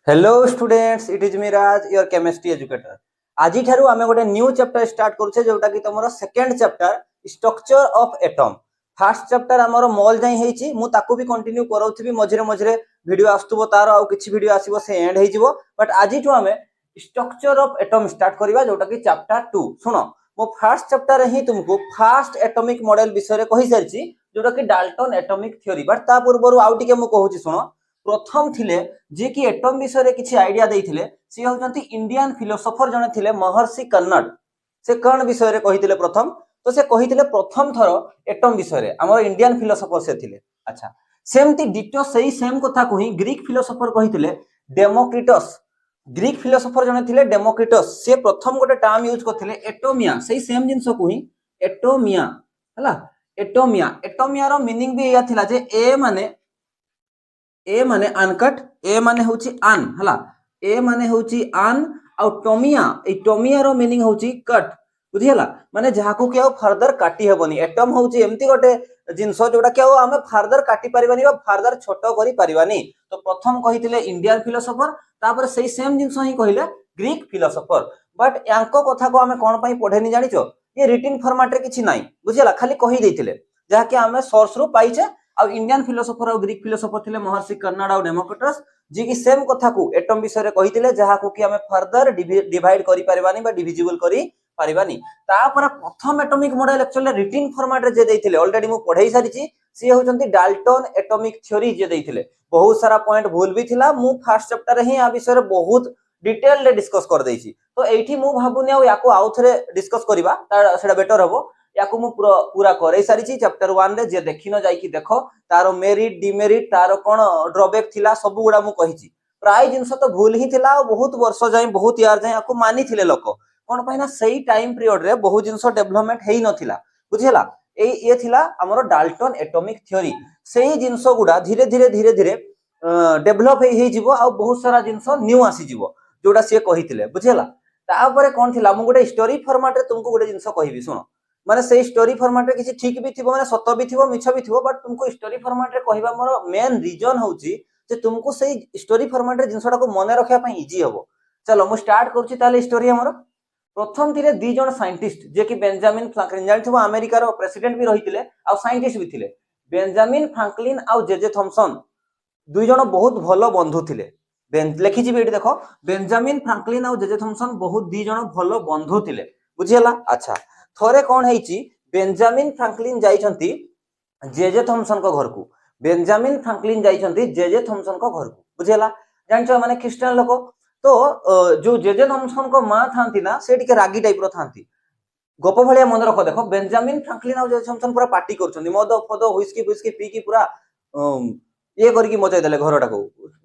Hello students, it is me Raj, your chemistry educator. आज ठारू आमे गोटे न्यू चैप्टर स्टार्ट करूछे जोटा कि तमरो second chapter structure of atom. First chapter हमरो मॉल जाई हेची, मु ताकू भी कंटिन्यू करौथिबी, मझरे मझरे वीडियो आस्तुबो, तार आ किछि वीडियो आसीबो से एंड हेजिवो। बट आज ठू आमे स्ट्रक्चर ऑफ एटम स्टार्ट करबा जोटा कि चैप्टर 2। सुनो, मो फर्स्ट चैप्टर ही तुमको फर्स्ट एटॉमिक मॉडल विषय कहि सारिछि जोटा कि डाल्टन एटॉमिक थ्योरी। बट ता पूर्वरु आउ टिके मु कहूछि, सुनो। प्रथम थिले जे कि एटम विषय किसी आइडिया देइथिले सी होचंती इंडियन फिलोसोफर जने थिले महर्षि कन्नड। से कौन विषय रे कहिथिले प्रथम? तो से कहिथिले प्रथम थरो एटम विषय रे, हमर इंडियन फिलोसोफर से थिले। अच्छा, सेमती डिटो सही सेम कथा को ही ग्रीक फिलोसोफर कहिथिले डेमोक्रिटस। ग्रीक फिलोसोफर जने थिले डेमोक्रिटस, से प्रथम गोटे टर्म यूज करथिले एटोमिया। सही सेम जिंस को ही एटोमिया हला। एटोमिया एटोमिया रो मीनिंग भी या थिला जे ए माने अनकट, ए माने होची आन हला, ए माने होची आन आ टोमिया, ए टोमिया रो मीनिंग होची कट। बुझियला, माने जहा को के फर्दर काटी हेबनी। एटम होची एम्ति गोटे जिंस जोटा के आमे फर्दर काटी परिबानी बा फर्दर छोटो करी परिबानी। तो प्रथम कहिथिले इंडियन फिलोसोफर, तापर सेही सेम जिंस ही कहिले ग्रीक फिलोसोफर। बट यांको कथा को आमे कोन पई पढेनी जानिचो? ये रिटन फॉर्मेट रे किछि नाही, बुझियला, खाली कहि देथिले जहा के आमे सोर्स रो पाइचे। आ इंडियन फिलोसोफर और ग्रीक फिलोसोफर थिले महर्षि कन्नड और डेमोक्रिटस, जे कि सेम कथा को एटम विषय रे कहिथिले जहा को कि हमें फर्दर डिवाइड करि परिबानी बा डिविजिबल करि परिबानी। तापर प्रथम atomic model actually written format रे जे देथिले ऑलरेडी मु पढाई सारिची। से होचंती डाल्टन एटॉमिक थ्योरी जे देथिले। बहुत सारा पॉइंट भूल भी थिला, मु फर्स्ट चैप्टर रे ही आ विषय रे बहुत डिटेल रे डिस्कस कर देइची। तो एठी मु भाबुनी आ याको आउ थरे डिस्कस करिबा सेडा बेटर हबो। याको मु पूरा करे सारिची चैप्टर 1 रे, जे देखिनो जाई कि देखो तारो मेरिट डिमेरिट तारो कोन ड्रॉबैक थिला सब गुडा मु कहिची। प्राय जिंस तो भूल ही थिला, बहुत वर्ष जाई बहुत यार जाई याको मानी थिले लोक कोन पई ना सही टाइम पीरियड रे बहुत जिंस डेवलपमेंट हेई नथिला। बुझियला, ये थिला हमरो डाल्टन एटॉमिक थ्योरी। सही जिंस गुडा धीरे धीरे धीरे धीरे डेवलप हेई जिवो आ बहुत सारा जिंस न्यू आसी जिवो जोडा से कहिथिले। बुझियला, तापरे कोन थिला मु गोटे स्टोरी फॉर्मेट रे तुमको गोटे जिंस कहिबी, सुनो। माने से स्टोरी फॉर्मेट रे किछि ठीक भी थिबो, माने सत भी थिबो मिछ भी थिबो, बट तुमको स्टोरी फॉर्मेट रे कहिबा मोर मेन रीजन होउची जे तुमको से स्टोरी फॉर्मेट रे जिंसटा को मने रखिया पई इजी हबो। चलो मु स्टार्ट करछि ताले स्टोरी हमर। प्रथम थिले दी जण साइंटिस्ट जे कि बेंजामिन फ्रैंकलिन, जानिथिबो अमेरिका रो प्रेसिडेंट भी रहिथिले आ साइंटिस्ट भी थिले। बेंजामिन फ्रैंकलिन आ जेजे थॉमसन दुई जण बहुत भलो बंधु थिले। लेखिछि भी एठी देखो, बेंजामिन फ्रैंकलिन आ जेजे थॉमसन बहुत दी जण भलो बंधु थिले। बुझियला। अच्छा, थोरे कोन हेची बेंजामिन फ्रैंकलिन जाइछंती जेजे थॉमसन को घर को। बेंजामिन फ्रैंकलिन जाइछंती जेजे थॉमसन को घर को। बुझियला, जानछो माने ख्रिस्टियन लोक। तो जो जेजे थॉमसन को मां थांती ना, से टिके रागी टाइप रो थांती। गप भलिया मन रख, देखो बेंजामिन फ्रैंकलिन आ जेजे थॉमसन पूरा पार्टी करछंती, मद फद व्हिस्की व्हिस्की पी की पूरा ये करके मचाई देले घरटा को,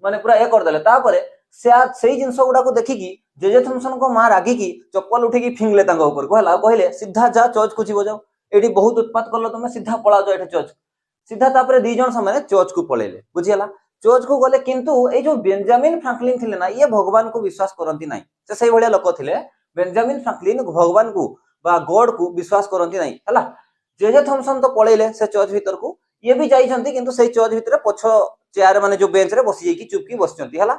माने पूरा ए कर देले। तापरे सेही जिंस गुडा को देखि की जेजे थॉमसन को मां रागी की चप्पल उठे की फिंगले तांग ऊपर को हला, कहले सीधा जा चर्च को जीव जाओ, एडी बहुत उत्पात करलो तुमे, सीधा पळा जाओ एठे चर्च। सीधा तापरे दी जण समाने चर्च को पळेले। बुझियला, चर्च को गले, किंतु ए जो बेंजामिन फ्रैंकलिन थिले ना, ये भगवान को विश्वास करंती नाही। से सही भलिया लोक थिले। बेंजामिन फ्रैंकलिन भगवान को बा गॉड को विश्वास करंती नाही हला। जेजे थॉमसन तो पळेले से चर्च भीतर को, ये भी जाइछंती, किंतु सही चर्च भीतर पछ चेयर माने जो बेंच रे बसी जाई की चुपकी बसचंती हला।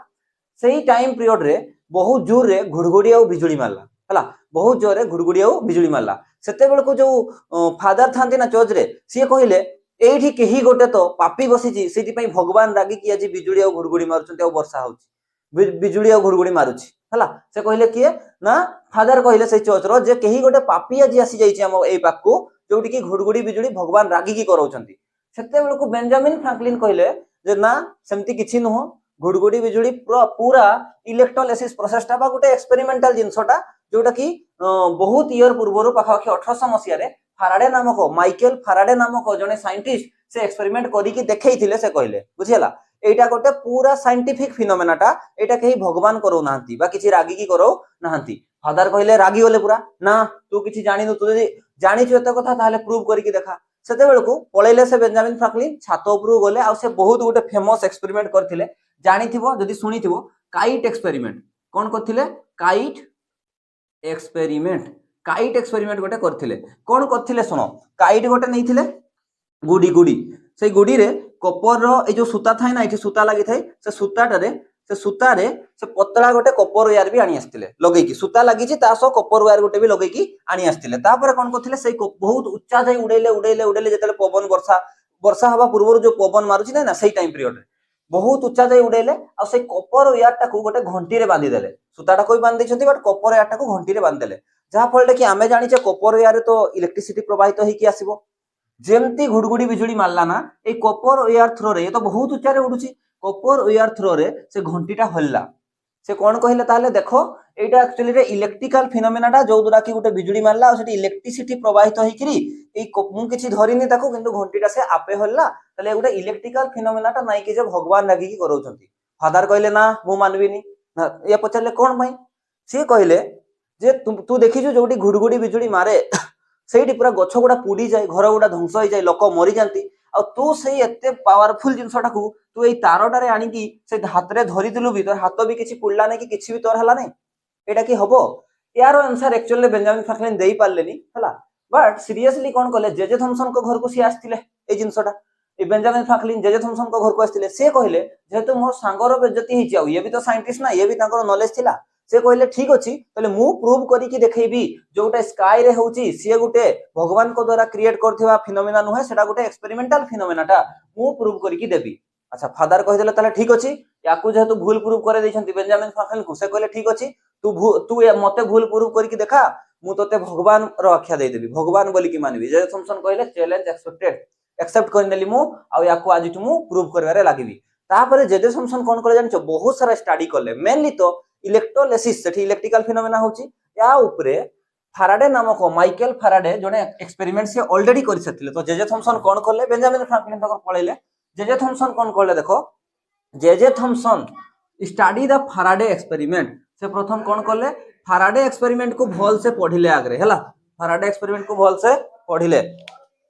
सही टाइम पीरियड रे बहुत जोर रे घुड़घुड़ी आ बिजुली मारला हला। बहुत जोर रे घुड़घुड़ी आ बिजुली मारला। सेते बेल को जो फादर थांती ना चर्च रे, सी कहिले एठी केही गोटे तो पापी बसीची, सेति पई भगवान रागी की आज बिजुली आ घुड़घुड़ी मारुचंती आ वर्षा होउची, बिजुली आ घुड़घुड़ी मारुची हला। से कहिले किए ना, फादर कहिले से चर्च रो जे केही गोटे पापी आज आसी जाईची हम एई पाक को, जोटी की घुड़घुड़ी बिजुली भगवान रागी की करौचंती। सेते बेल को बेंजामिन फ्रैंकलिन कहिले जे ना, सेमती किछि नुहो, घुड़घुड़ी बिजुली पूरा इलेक्ट्रोलाइसिस प्रोसेसटा बा गोटे एक्सपेरिमेंटल जिंसटा जोटा की बहुत ईयर पूर्वरु पाखापाखि 1800 मसिया रे फाराडे नामक, माइकल फाराडे नामक जने साइंटिस्ट से एक्सपेरिमेंट करी की देखैथिले। से कहले, बुझियला, एटा गोटे पूरा साइंटिफिक फिनोमेनाटा, एटा कहीं भगवान करो नाहंती बा किछि रागी की करो नाहंती। फादर कहले रागी होले पूरा ना, तू किछि जानिनु, तू जदि जानिछु एत कथा ताहले प्रूव करी की देखा। सेते बेलको पळैले से बेंजामिन फ्रैंकलिन छात उपरु गले आ से बहुत गोटे फेमस एक्सपेरिमेंट करथिले। जानिथिबो जदि सुनिथिबो, काइट एक्सपेरिमेंट। कोन करथिले? Kite experiment. काइट एक्सपेरिमेंट गोटे करथिले। कोन करथिले सुनो, काइट गोटे नैथिले गुडी गुडी, से गुडी रे कपर रो ए जो सूता थाए ना, एठी सूता लागि थाए, से सूताटा रे से सूतारे से पतला गोटे कपर वायर भी आनी आसथिले लगेकी सूता लागिची ता सह कपर वायर गोटे भी लगेकी आनी आसथिले तापर कोन करथिले से बहुत उच्चा जाई उड़ेले उड़ेले उड़ेले जेतले पवन वर्षा वर्षा हवा पूर्व जो पवन मारुची ना सही टाइम पीरियड बहुत उच्चा जाई उड़ेले आ से कपर वायर टाकू गोटे घंटी रे बांधी देले सूताटा कोई बांधी छथि बट कपर वायर टाकू घंटी रे बांधी देले जहा फल कि आमे जानि छे कपर वायर तो इलेक्ट्रिसिटी प्रवाहित होई कि आसीबो जेमती घुड़घुड़ी बिजुली मारला ना ए कपर वायर थ्रो रे ये तो बहुत उच्चा रे उडुची कपर वायर थ्रो रे से घंटीटा हल्ला से कोन कहिले ताले देखो एटा एक्चुअली रे इलेक्ट्रिकल फिनोमेनाटा जो दुरा कि गुटे बिजुली मारला और सेठी इलेक्ट्रिसिटी प्रवाहित होई किरी ए मु किछि धरिनी ताको किंतु घंटीटा से आपे हल्ला ताले गुटे इलेक्ट्रिकल फिनोमेनाटा नाइ कि जे भगवान लागी कि करौछंती फादर कहिले ना मु मानबिनी ये पछले कोन भाई से कहिले जे तू देखिजु जोटी घुड़घुड़ी बिजुली मारे सेठी पूरा गछ गुडा पुडी जाय घर गुडा ध्वंस होई जाय लोक मरि जानती आ तू सेही एते पावरफुल जिंसटा को तू एई तारटारे आनी कि से हाथ रे धरि दिलु भी तोर हाथ भी किछि पुडला नै कि किछि भी तोर हला नै एटा की हबो यार आंसर एक्चुअली बेंजामिन फ्रैंकलिन देई पारलेनी हला बट सीरियसली कोन कले जेजे थॉमसन को घर को सी आस्तिले ए जिंसटा ए बेंजामिन फ्रैंकलिन जेजे थॉमसन को घर को आस्तिले से कहिले जेहेतु मोर सांगर बेइज्जती हिची आ ये भी तो साइंटिस्ट ना ये भी तांकर नॉलेज थिला से कहले ठीक अछि तले मु प्रूव करी कि देखैबी जोटा स्काई रे होउची से गुटे भगवान को द्वारा क्रिएट करथिबा फिनोमेना नुहे सेटा गुटे एक्सपेरिमेंटल फिनोमेनाटा मु प्रूव करी कि देबी अच्छा फादर कहि देले तले ठीक अछि याकू जेहेतु भूल प्रूव करे दैछंती बेंजामिन फ्रैंकलिन को से कहले ठीक अछि तू मते भूल प्रूव करी कि देखा मु तोते भगवान रो आख्या दे देबी भगवान बोली कि मानबी जे थॉमसन कहले चैलेंज एक्सेप्टेड एक्सेप्ट करनेली मु आ याकू आज मु प्रूव करबारे लागिबी तापरे जेजे थॉमसन कोन करे जानिछो बहुत सारा स्टडी करले मेनली तो इलेक्ट्रोलिसिस सेठी इलेक्ट्रिकल फिनोमेना होची या ऊपरे फैराडे नामक माइकल फैराडे जने एक्सपेरिमेंट से ऑलरेडी करि सथिले तो जेजे थॉमसन कोन करले बेंजामिन फ्रैंकलिन तक पळेले जेजे थॉमसन कोन करले देखो J J Thomson study the Faraday experiment से प्रथम कोन करले फैराडे एक्सपेरिमेंट को भल से पढिले आगरे हला फैराडे एक्सपेरिमेंट को भल से पढिले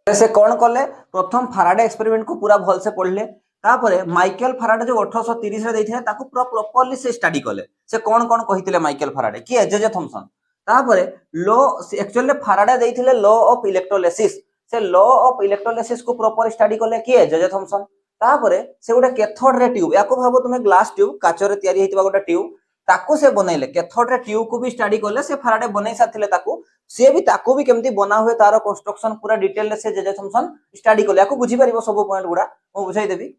से कोन करले प्रथम फैराडे एक्सपेरिमेंट को पूरा भल से पढिले तापरे माइकल फैराडे जो 1830 रे दैथिले ताको पूरा प्रॉपर्ली से स्टडी करले से कोन कोन कहिथिले माइकल फैराडे कि जेजे थॉमसन तापरे लॉ एक्चुअली फैराडे दैथिले लॉ ऑफ इलेक्ट्रोलिसिस से लॉ ऑफ इलेक्ट्रोलिसिस को प्रॉपर स्टडी करले कि जेजे थॉमसन तापरे से गोटे कैथोड रे ट्यूब याको भाबो तुमे ग्लास ट्यूब काचरे तयारी हेतिबा गोटे ट्यूब ताको से बनैले कैथोड रे ट्यूब को भी स्टडी करले से फैराडे बनै साथिले ताको भी केमती बना हुए तार कंस्ट्रक्शन पूरा डिटेल से जेजे थॉमसन स्टडी करले याको बुझी परिबो सब पॉइंट गुडा मु बुझाई देबी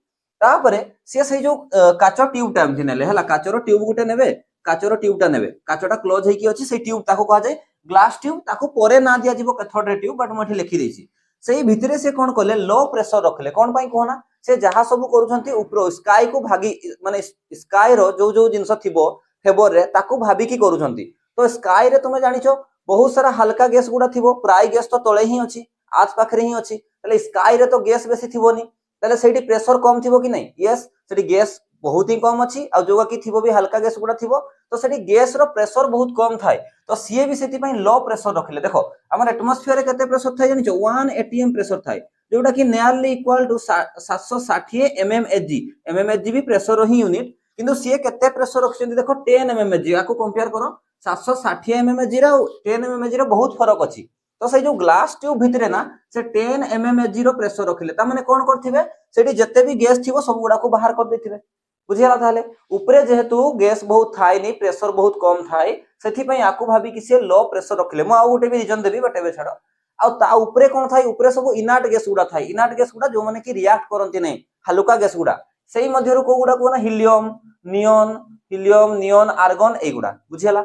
तापरे से सही जो काचो ट्यूब टा एमथि नेले हला काचरो ट्यूब गुटे नेबे काचरो ट्यूब टा नेबे काचोटा क्लोज हेकी अछि से ट्यूब ताको कहा जाय ग्लास ट्यूब ताको परे ना दिया जिवो कैथोड रे ट्यूब बट मथि लिखि देछि सेही भितरे से कोन करले लो प्रेशर रखले कोन पई कहना से जहा सब करूछंती ऊपर स्काई को भागी माने स्काई रो जो जो जिंस थिबो फेवर रे ताको भाबी की करूछंती तो स्काई रे तुमे जानिछो बहुत सारा हल्का गैस गुडा थिबो प्राय गैस तो तळे ही अछि आस पाखरे ही अछि तले स्काई रे तो गैस बेसी थिबोनी तले सेठी प्रेशर कम थिबो कि नै यस सेठी गैस बहुत ही कम अछि आ जोगा की थिबो भी हल्का गैस गुडा थिबो तो सेठी गैस रो प्रेशर बहुत कम थाय तो सीए भी सेठी पई लो प्रेशर रखले देखो हमर एटमॉस्फेयर रे केते प्रेशर थाय जानिछो 1 atm प्रेशर थाय जोटा की nearly equal to 760 mmHg mmHg भी प्रेशर ही यूनिट किंतु सीए केते प्रेशर रखछन्ती देखो 10 mmHg याको कंपेयर करो 760 mmHg रो 10 mmHg रो बहुत फरक अछि तो से जो ग्लास ट्यूब भितरे ना से 10 mmHg रो प्रेशर रखिले ता माने कोन करथिबे सेठी जत्ते भी गैस थिबो सब गुडा को बाहर कर देथिबे बुझियाला ताले ऊपरे जेहेतु गैस बहुत थाय नै प्रेशर बहुत कम थाय सेठी पई आकु भाबी कि से लो प्रेशर रखिले म आ गुटे भी रीजन देबी बटेबे छाडो आ ता ऊपरे कोन थाय ऊपरे सब इनार्ट गैस गुडा थाय इनार्ट गैस गुडा जो माने कि रिएक्ट करंती नै हलुका गैस गुडा सेही मध्यरु को गुडा को ना हीलियम नियॉन आर्गन ए गुडा बुझियाला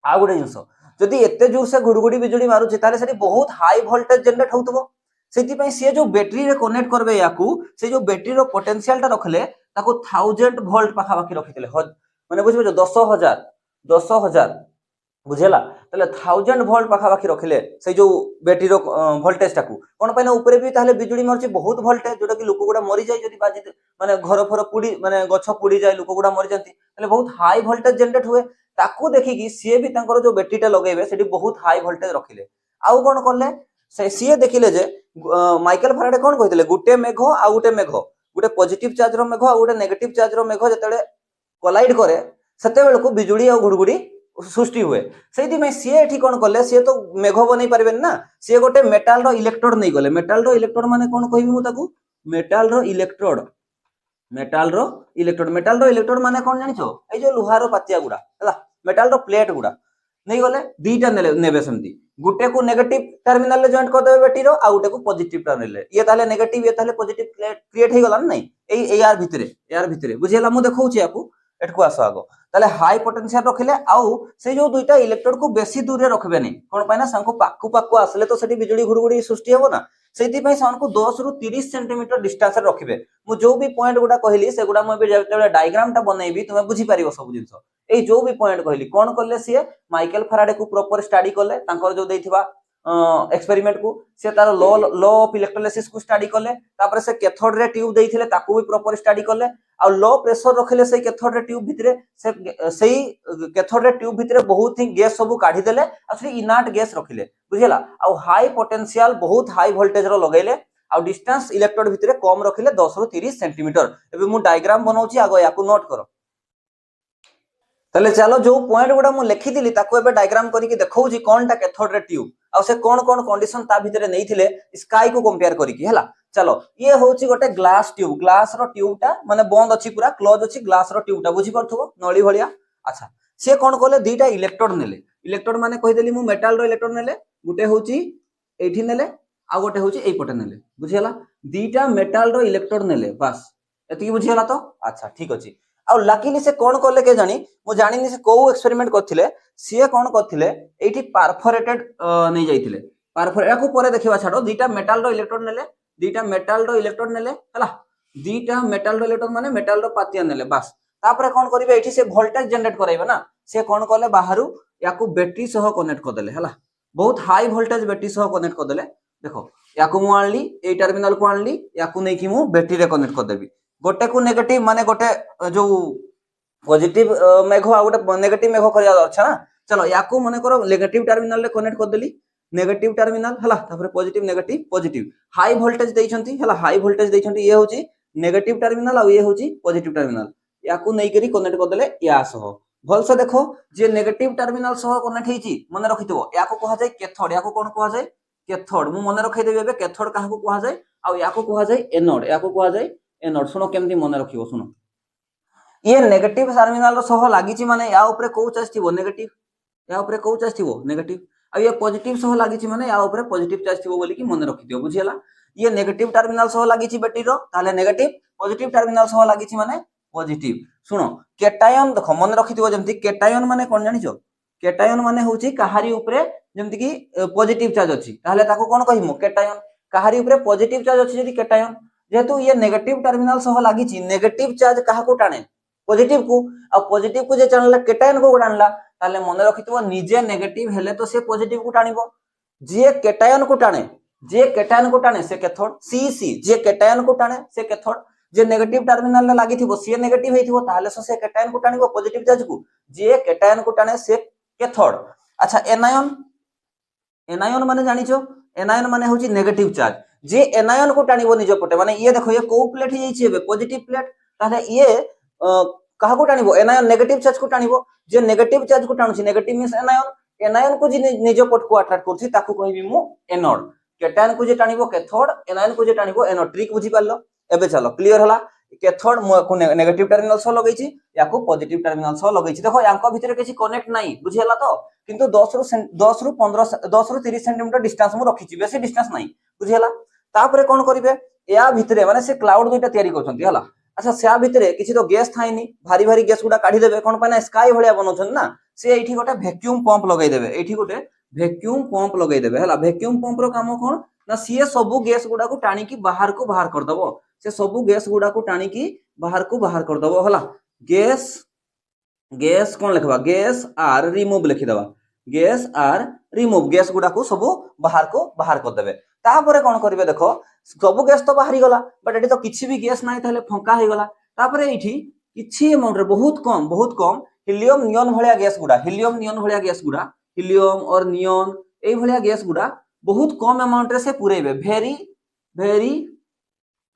आ गुडे जिंस जदि एते जोर से घुड़घुड़ी बिजुली मारुछि ताले सेठी बहुत हाई वोल्टेज जनरेट होतबो सेठी पई से जो बैटरी रे कनेक्ट करबे याकू से जो बैटरी रो पोटेंशियल ता रखले ताको 1000 वोल्ट पाखा बाकी रखितले माने बुझिबो 10000 बुझेला तले 1000 वोल्ट पाखा बाकी रखिले से जो बैटरी रो वोल्टेज ताकू कोन पय ना ऊपर भी ताले बिजुली मारुछि बहुत वोल्टेज जोटा कि लोक गुडा मरि जाय जदि बाजी माने घर फर पुडी माने गछ पुडी जाय लोक गुडा मरि जानती तले बहुत हाई वोल्टेज जनरेट हुए ताकू देखि कि सीए भी तांकर जो बैटरीटा लगेबे सेठी बहुत हाई वोल्टेज रखिले आउ कोन करले से सीए देखिले जे माइकल फैराडे कोन कहितले गुटे मेघ आ गुटे मेघ गुटे पॉजिटिव चार्ज रो मेघ आ गुटे नेगेटिव चार्ज रो मेघ जतेले कोलाइड करे सेते बेल को बिजुली आ घुड़घुड़ी सृष्टि हुए सेठी में सीए एठी कोन करले सीए तो मेघ बनै परबेन ना सीए गोटे मेटल रो इलेक्ट्रोड नै गले मेटल रो इलेक्ट्रोड माने कोन कहिबी मु ताकू मेटल रो इलेक्ट्रोड मेटाल रो इलेक्ट्रोड माने कौन जानिछो ए जो लुहार पातिया गुडा हला मेटाल रो प्लेट गुडा नहीं गले दीटा नेबे सेमती गुटे को नेगेटिव टर्मिनल रे जॉइंट कर देबे बैटरी रो आ गुटे को पॉजिटिव टर्मिनल रे ये ताले नेगेटिव ये ताले पॉजिटिव क्रिएट हे गला नहीं ए यार भितरे बुझियला मु देखौछि आपु एटको आसो आगो ताले हाई पोटेंशियल रखिले आउ से जो दुईटा इलेक्ट्रोड को बेसी दूर रे रखबे नहीं कोन पाइना सांको पाकु आसले तो सेठी बिजुली घुड़घुड़ी सृष्टि हेबो ना सेति पई सानको 10 रु 30 सेंटीमीटर डिस्टेंस रे रखिबे मु जो भी पॉइंट गुडा कहली से गुडा मु जेतेबे डायग्राम टा बनैबी तुमे बुझी पारिबो सब जिंस ए जो भी पॉइंट कहली कोन करले से माइकल फैराडे को प्रॉपर स्टडी करले तांकर जो देथिबा एक्सपेरिमेंट को से तार लॉ ऑफ इलेक्ट्रोलाइसिस को स्टडी करले तापर से कैथोड रे ट्यूब देथिले ताको भी प्रॉपर स्टडी करले आ लो प्रेशर रखिले से कैथोड रे ट्यूब भितरे से सेही कैथोड रे ट्यूब भितरे बहुत ही गैस सब काढी देले आ से इनर्ट गैस रखिले बुझिला आ हाई पोटेंशियल बहुत हाई वोल्टेज रो लगैले आ डिस्टेंस इलेक्ट्रोड भितरे कम रखिले 10 रु 30 सेंटीमीटर एबे मु डायग्राम बनाउची आगो याकू नोट करो तले चलो जो पॉइंट गुडा मु लिखि दिली ताको एबे डायग्राम करी के देखौजी कोनटा कैथोड रे ट्यूब आ से कोन कंडीशन ता भितरे नैथिले स्काई को कंपेयर करी की हला चलो ये होची गोटे ग्लास रो ट्यूब टा माने बंद अछि पूरा क्लोज अछि ग्लास रो ट्यूब टा बुझी परथबो नळी भलिया अच्छा से कोन कोले दीटा इलेक्ट्रोड माने कहि देली मु मेटल रो इलेक्ट्रोड नेले गुटे होची एठी नेले आ गोटे होची एई पटे नेले बुझियला दीटा मेटल रो इलेक्ट्रोड नेले बस एति बुझियला तो अच्छा ठीक अछि आ लाकिनी से कोन कोले के जानी मु जानिनी से को एक्सपेरिमेंट करथिले से कोन करथिले एठी परफोरेटेड नै जाइथिले परफोरेट याकू परे देखिबा छाडो दीटा मेटल रो इलेक्ट्रोड नेले हला दीटा मेटल रो इलेक्ट्रोड माने मेटल रो पातिया नेले बस तापरे कोन करिवे एठी से वोल्टेज जनरेट कराइबे ना से कोन कोले बाहरु याकू बैटरी सह कनेक्ट कर देले हला बहुत हाई वोल्टेज बैटरी सह कनेक्ट कर देले देखो याकू मु आनली ए टर्मिनल को आनली याकू नै कि मु बैटरी रे कनेक्ट कर देबी गोटे को नेगेटिव माने गोटे जो पॉजिटिव मेघो आ गोटे नेगेटिव मेघो करिया अच्छा ना चलो याकू माने करो नेगेटिव टर्मिनल रे कनेक्ट कर देली नेगेटिव टर्मिनल हला तापर positive negative positive high voltage दैछंती हला हाई वोल्टेज दैछंती ये होची नेगेटिव टर्मिनल आ ये होची पॉजिटिव टर्मिनल याकू नै करी कनेक्ट कर देले या सह भल से देखो जे नेगेटिव टर्मिनल सह कनेक्ट हेची मने रखितबो याकू कहा जाय कैथोड याकू कोन कहा जाय कैथोड मु मने रखै देबे कैथोड काहाकू कहा जाय आ याकू कहा जाय एनोड याकू कहा जाय एनोड सुनो केमती मने रखिबो सुनो ये नेगेटिव टर्मिनल रो सह लागिची माने या ऊपर को चार्ज थिबो नेगेटिव या ऊपर को चार्ज थिबो नेगेटिव आ ये पॉजिटिव सह लागिची माने या ऊपर पॉजिटिव चार्ज थिबो बोली कि मने रखि दियो बुझियला ये नेगेटिव टर्मिनल सह लागिची बैटरी रो ताले नेगेटिव पॉजिटिव टर्मिनल सह लागिची माने पॉजिटिव सुनो कैटायन देखो मने रखि दियो जेमति कैटायन माने कोन जानिचो कैटायन माने होची कहारी ऊपर जेमति कि पॉजिटिव चार्ज अछि ताले ताको कोन कहिमो कैटायन कहारी ऊपर पॉजिटिव चार्ज अछि जदी कैटायन जेतु ये नेगेटिव टर्मिनल सह लागिची नेगेटिव चार्ज काहा को टाणे पॉजिटिव को आ पॉजिटिव को जे टाणला कैटायन को टाणला ताले मने रखितबो निजे नेगेटिव हेले तो से पॉजिटिव को टाणिबो जे कैटायन को टाणे से कैथोड सी जे कैटायन को टाणे से कैथोड जे नेगेटिव टर्मिनल लागी थिबो से नेगेटिव हेथिबो ताले से कैटायन को टाणिबो पॉजिटिव चार्ज को जे कैटायन को टाणे से कैथोड अच्छा एनायन माने जानिचो एनायन माने होची नेगेटिव चार्ज जे एनायन को टाणिबो निज पटे माने ये देखो ये को प्लेट हे जाईछि एबे पॉजिटिव प्लेट ताले ये कहा को टाणिबो एनायन नेगेटिव चार्ज को टाणिबो जे नेगेटिव चार्ज को टाणुछि नेगेटिव मींस एनायन को जे निज पट को अट्रैक्ट करछि ताकू कहिबी मु एनोड कैटायन को जे टाणिबो कैथोड एनायन को जे टाणिबो एनोड ट्रिक बुझी पारलो एबे चलो क्लियर हला कैथोड को नेगेटिव टर्मिनल सह लगैछि याकू पॉजिटिव टर्मिनल सह लगैछि देखो यांको भितरे किछि कनेक्ट नाही बुझी हला तो किंतु 10 रु 30 सेंटीमीटर डिस्टेंस मु रखिछि बेसी डिस्टेंस नाही बुझी हला तापरे कोन करिवे या भितरे माने से क्लाउड दुइटा तयारी करछंती हला अच्छा से भितरे किछि तो गैस थाइनी भारी भारी गैस गुडा काढी देबे कोन पाना स्काई भलिया बनौछन ना से एठी गोटे वैक्यूम पंप लगाई देबे एठी गोटे वैक्यूम पंप लगाई देबे हला वैक्यूम पंप रो काम कोन ना सीए सबु गैस गुडा को टाणी की बाहर कर दबो से सबु गैस गुडा को टाणी की बाहर कर दबो हला गैस कोन लिखबा गैस आर रिमूव लिखि दबा गैस आर रिमूव गैस गुडा को सबु बाहर कर देबे तापरे कोन करिवे देखो सब गैस तो बाहरी गला बट एटी तो किछि भी गैस नाही ताले फंका हे गला तापरे एठी किछि अमाउंट रे बहुत कम हीलियम नियन भलिया गैस गुडा हीलियम और नियन एई भलिया गैस गुडा बहुत कम अमाउंट रे से पुरेबे वेरी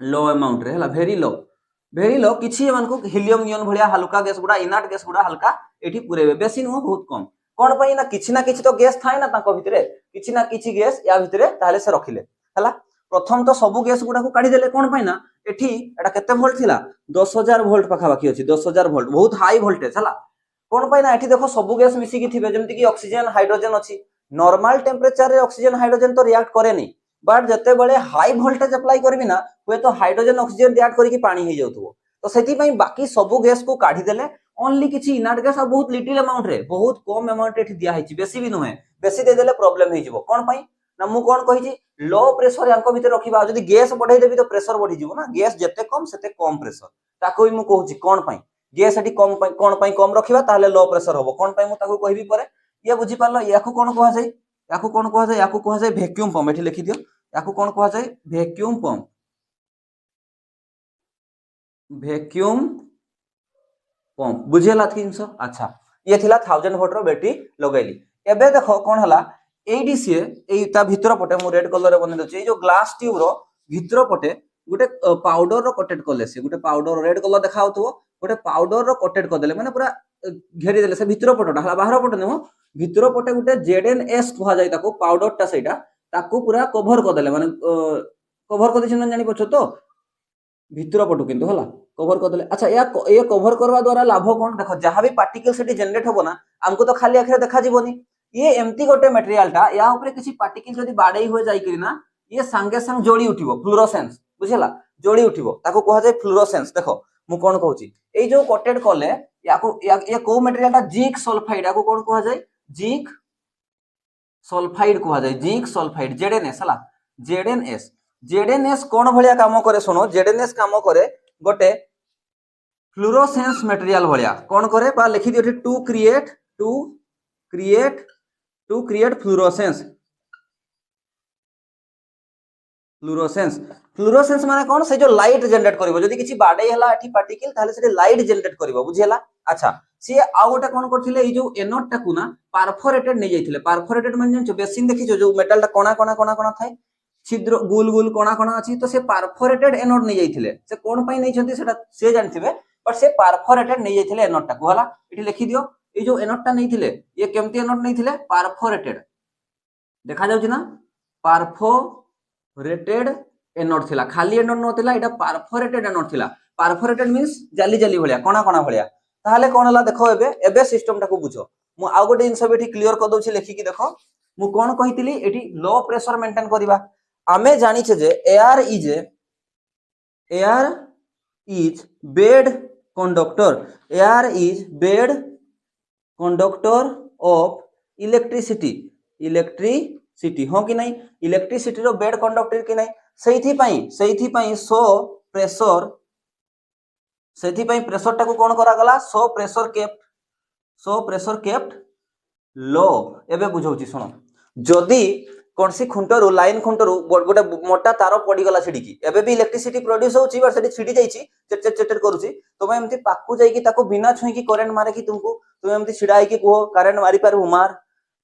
लो अमाउंट रे हला वेरी लो किछि मन को हीलियम नियन भलिया हल्का गैस गुडा इनर्ट गैस गुडा हल्का एठी पुरेबे बेसी नो बहुत कम कोन पई ना किछि तो गैस थाए ना ताको भितरे किछि गैस या भितरे ताले से रखिले हला प्रथम तो सब गैस गुडा को काढ़ी देले कोन पई ना एठी एटा केते वोल्ट थिला 10000 वोल्ट पाखा बाकी अछि 10000 वोल्ट बहुत हाई वोल्टेज हला कोन पई ना एठी देखो सब गैस मिसी की थिबे जेमति की ऑक्सीजन हाइड्रोजन अछि नॉर्मल टेम्परेचर रे ऑक्सीजन हाइड्रोजन तो रिएक्ट करे नहीं बट जते बळे हाई वोल्टेज अप्लाई करबी ना हुए तो हाइड्रोजन ऑक्सीजन रिएक्ट करी की पानी हे जाउथबो तो सेति पई बाकी सब गैस को काढ़ी देले ओनली किछि इनर्ट गैस बहुत लिटिल अमाउंट रे बहुत कम अमाउंट एठी दिया हिछि बेसी भी नहे बेसी दे देले प्रॉब्लम हे जिवो कोन पई ना मु कोन कहि लो प्रेशर यांको भीतर रखिबा जदी गैस बढ़ाई देबी तो प्रेशर बढ़ी जिवो ना गैस जते कम सेते कम प्रेशर ताको ही मु कहूची कोन पई गैस एठी कम पई कोन पई कम रखिबा ताले लो प्रेशर होबो कोन पई मु ताको कहबी परे ये बुझी पालो याकू कोन कहै छै याकू कहै छै वैक्यूम पंप एठी लिखि दियो याकू कोन कहै छै वैक्यूम पंप बुझेला जिंस अच्छा ये थिला 1000 वोल्ट रो बैटरी लगैली एबे देखो कोन हला एडी सी ए ता भीतर पटे मु रेड कलर रे बने दछि ए जो ग्लास ट्यूब रो भीतर पटे गुटे पाउडर रो कोटेड करले से गुटे पाउडर रेड कलर देखाउतबो गुटे पाउडर रो कोटेड कर देले माने पूरा घेरी देले से भीतर पटोटा हला बाहर पटे नो भीतर पटे गुटे जेडएनएस कहा जाय ताको पाउडर ता सेटा ताको पूरा कवर कर देले माने कवर कर दिछन जानि पछो तो भीतर पटो किंतु हला कवर कर देले अच्छा या कवर करवा द्वारा लाभ कोन देखो जहां भी पार्टिकल सेठी जनरेट होबो ना हमको तो खाली आखिर देखा जीवनी ये एमती गोटे मटेरियल टा या ऊपर किसी पार्टिकल जदी बाडई हो जाई करी ना ये संगे संग जोड़ी उठिबो फ्लोरोसेंस बुझला जोड़ी उठिबो ताको कहा जाय फ्लोरोसेंस देखो मु कोन कहूची ए जो कोटेड करले याको ये को मटेरियल टा जिंक सल्फाइड याको कोन कहा जाय जिंक सल्फाइड कहा जाय जिंक सल्फाइड जेडएनएस हला जेडएनएस कोन भलिया काम करे सुनो जेडएनएस काम करे गोटे फ्लोरोसेंस मटेरियल भलिया कोन करे बा लिखि दियो टू क्रिएट फ्लोरोसेंस माने कोन से जो लाइट जनरेट करबो जदी किछि बाडे हला एठी पार्टिकल ताले से लाइट जनरेट करबो बुझियला अच्छा सी आ गोटा कोन करथिले ए जो एनोड टाकू ना परफोरेटेड नै जाइथिले परफोरेटेड माने जो बेसिन देखिछो जो मेटल टा कोना थाए छिद्र गुल गुल कोना अछि तो से परफोरेटेड एनोड नै जाइथिले से कोन पई नै छथि सेटा से जानथिबे पर से परफोरेटेड नै जाइथिले एनोड टाकू हला एठी लिखि दियो ए जो एनोड टा नै थिले ये केमती एनोड नै थिले परफोरेटेड देखा जाउछि ना परफोरेटेड एनोड थिला खाली एनोड न थिला एटा परफोरेटेड एनोड थिला परफोरेटेड मींस जाली जाली भलिया कोना भलिया ताहाले कोन हला देखो एबे सिस्टम टाकू बुझो मु आ गोटे इनसो बेठी क्लियर कर दउछि लेखि कि देखो मु कोन कहितली एठी लो प्रेशर मेंटेन करिबा आमे जानि छे जे air is bad conductor of electricity हो कि नहीं इलेक्ट्रिसिटी रो बेड कंडक्टर कि नहीं सेथि पई सो प्रेशर टाको कोन करा गला सो प्रेशर केप्ट लो एबे बुझौची सुनो जदी कोनसी खुंटरू लाइन खुंटरू गोटे मोटा तार पड़ी गला छिडी की एबे भी इलेक्ट्रिसिटी प्रोड्यूस होची बट सेठी छिडी जाईची चट करूची तुम एमती पाकू जाई की ताको बिना छुई की करंट मारे की तुमको तुम एमती छिडाई की को करंट मारी पारबो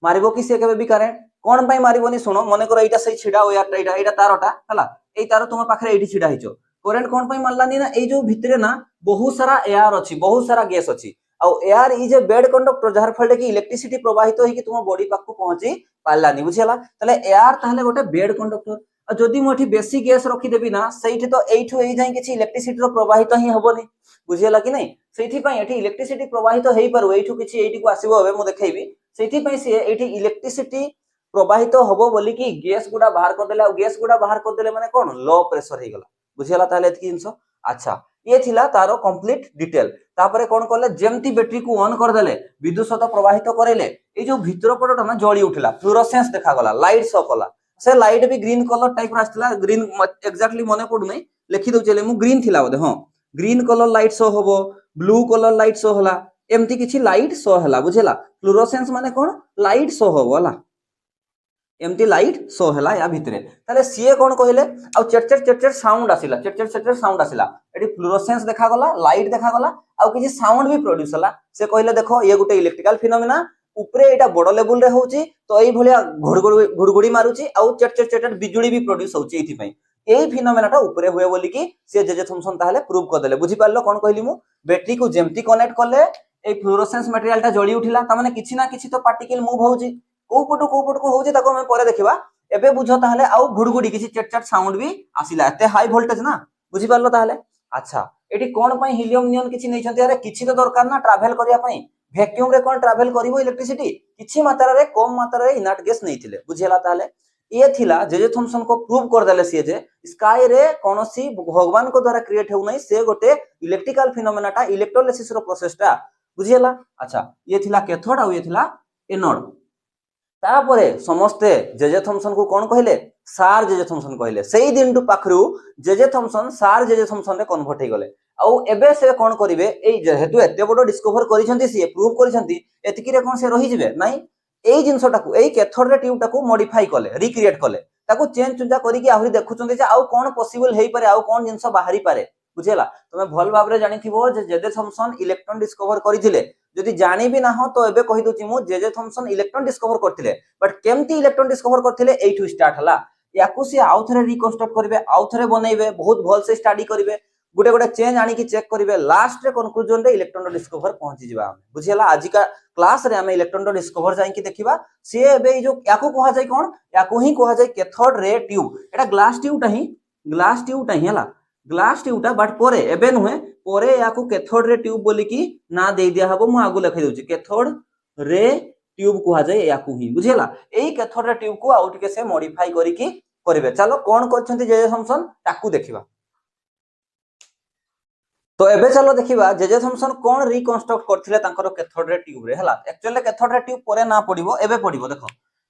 मारिबो की से केबे भी करंट कोन पई मारिबोनी सुनो मने करो एटा सही छिडा हो यार एटा तारटा हला एई तार तुम पाखरे एठी छिडा हिचो करंट कोन पई मारलानी ना एई जो भितरे ना बहुत सारा एयर अछि बहुत सारा गैस अछि आ air is a bad conductor जहार फल की इलेक्ट्रिसिटी प्रवाहित होई कि तुम बॉडी पाखु पहुंची पालानी बुझियला तले एयर ताहले गोटे बेड कंडक्टर आ जदी मोठी बेसी गैस रखी देबी ना सेठी तो एठु एई जाई किछि इलेक्ट्रिसिटी रो प्रवाहित ही हबोनी बुझियला कि नहीं सेठी पई एठी इलेक्ट्रिसिटी प्रवाहित हेई पारु एठु किछि एठी को आसीबो हबे मु देखैबी सेठी पई से एठी इलेक्ट्रिसिटी प्रवाहित हबो बोली कि गैस गुडा बाहर कर देला गैस गुडा बाहर कर देले माने कोन लो प्रेशर हे गला बुझियला ताले एतकी जिंस अच्छा ये थिला तारो कंप्लीट डिटेल तापरे कोन करले जेमती बैटरी को ऑन कर देले विद्युत सत प्रवाहित करेले ए जो भीतर पटटा ना जळी उठला फ्लोरोसेंस देखा गला लाइट शो कला से लाइट भी ग्रीन कलर टाइप आस्थिला ग्रीन एक्जेक्टली मने पडु नै लिखि दउ चले मु ग्रीन थिला बोधे हां ग्रीन कलर लाइट शो होबो ब्लू कलर लाइट शो होला एमती किछि लाइट शो होला बुझेला फ्लोरोसेंस माने कोन लाइट शो होबोला एमती लाइट शो हैला या भितरे ताले सीए कोन कहिले आ चेट साउंड आसिला चेट साउंड आसिला एडी फ्लोरोसेंस देखा गला लाइट देखा गला आ किछि साउंड भी प्रोड्यूस होला से कहिले देखो ये गुटे इलेक्ट्रिकल फिनोमेना ऊपरे एटा बड़ लेवल रे होउची तो एई भलिया घुड़घुड़ी मारुची आ चेट बिजुली भी प्रोड्यूस होउची एथि पई एई फिनोमेनाटा ऊपरे हुए बोली कि से जे थॉमसन ताहले प्रूव कर देले बुझी पारलो कोन कहली मु बैटरी को जेमती कनेक्ट करले ए फ्लोरोसेंस मटेरियल ता जळी उठिला ता माने किछि ना किछि तो पार्टिकल मूव होउची को पटु को होउची ताको हम परे देखिबा एबे बुझो ताहले आउ घुड़घुड़ी किछि चटचट साउंड भी आसिला एते हाई वोल्टेज ना बुझी पारलो ताहले। अच्छा एटी कोन पई हिलियम नियन किछि नै छथि अरे किछि तो दरकार ना ट्रैवल करिया पई वैक्यूम रे कोन ट्रैवल करिवो इलेक्ट्रिसिटी किछि मात्रा रे कम मात्रा रे इनर्ट गैस नै थिले बुझियला ताहले। ये थिला जे थॉमसन को प्रूव कर देले सिए जे स्काई रे कोनोसी भगवान को द्वारा क्रिएट हो नै से गोटे इलेक्ट्रिकल फिनोमेनाटा इलेक्ट्रोलिसिस रो प्रोसेसटा बुझियला। अच्छा ये थिला कैथोड आ ये थिला एनोड। तापरे समस्ते जेजे थॉमसन को कोन कहले सार जेजे थॉमसन कहले सेही दिन टू पाखरु जेजे थॉमसन सार जेजे थॉमसन रे कन्वर्ट हे गले। आउ एबे से कोन करिवे एई जेहेतु एते बडो डिस्कवर करिसंती सी प्रूव करिसंती एतिकी रे कोन से रहि जिवे नाही एई जिंसटा को एई कैथोड रे ट्यूब टाको मॉडिफाई कले रिक्रिएट कले ताको चेंज चुंजा करिकि आहुरी देखुचंती जे आउ कोन पॉसिबल हेई पारे आउ कोन जिंस बाहरी पारे बुझेला। तमे भल भाबरे जानिथिबो जे जेजे थॉमसन इलेक्ट्रॉन डिस्कवर करिथिले जदि जानि भी ना हो तो एबे कहि दोची मु जेजे थॉमसन इलेक्ट्रॉन डिस्कवर करथिले बट केमती इलेक्ट्रॉन डिस्कवर करथिले एठु स्टार्ट हला याकु से आउ थरे रिकंस्ट्रक्ट करिवे आउ थरे बनैबे बहुत भल से स्टडी करिवे गुटे गुटे चेंज आनी की चेक करिवे लास्ट रे कंक्लूजन रे इलेक्ट्रॉन डिस्कवर पहुंची जिबा हम बुझियला। आज का क्लास रे हम इलेक्ट्रॉन डिस्कवर जाई की देखिबा से एबे जो याकु कहा जाय कोन याकु ही कहा जाय कैथोड रे ट्यूब एटा ग्लास ट्यूबटा ही हला ग्लास ट्यूबटा बट परे एबे नुहे परे याकु कैथोड रे ट्यूब बोली की ना दे दिया हबो मु आगु लिखै दोची कैथोड रे ट्यूब कहा जाय याकु ही बुझियला। एई कैथोड रे ट्यूब को आउट के से मॉडिफाई करी की करबे चलो कोन करछंती जेजे थॉमसन ताकू देखिबा। तो एबे चलो देखिबा जेजे थॉमसन कोन रिकंस्ट्रक्ट करथिले तांकर कैथोड रे ट्यूब रे हला एक्चुअली कैथोड रे ट्यूब परे ना पडिबो एबे पडिबो देखो